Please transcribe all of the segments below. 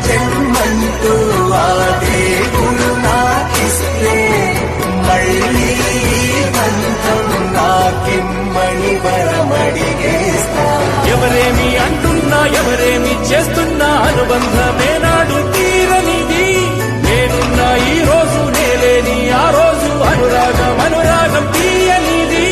జన్మంటూ ఆ దేవుడు నాకిస్తే మళ్ళీ బంధం నాకిమ్మని వరమడిగేస్తా. ఎవరేమి అంటున్నా ఎవరేమి చేస్తున్నా అనుబంధమే నాడు తీరనిది. నేనున్నా ఈ రోజు నేలేని ఆ రోజు అనురాగం అనురాగం తీయనిది.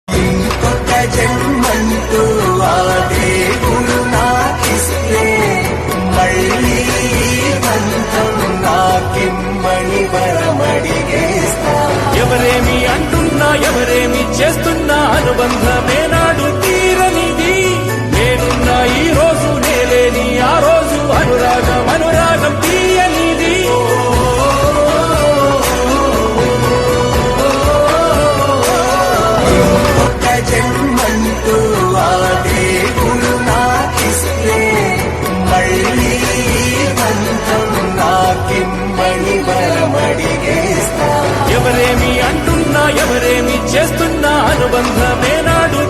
ఇంకొక జన్మంటూ ఆ దేవుడు నాకిస్తే మళ్ళీ బంధం నాకిమ్మని వరమడిగేస్తా. ఎవరేమి అంటున్నా ఎవరేమి చేస్తున్నా అనుబంధమే నాడు తీరనిది. నేనున్నా ఈ రోజు నేలేని ఆ రోజు అనురాగం అనురాగం తీయనిది. ఇంకొక జన్మంటూ ఆ దేవుడు నాకిస్తే మళ్ళీ బంధం నాకిమ్మని వరమడిగేస్తా. ఎవరేమి అంటున్నా ఎవరేమి చేస్తున్నా అనుబంధమే నాడు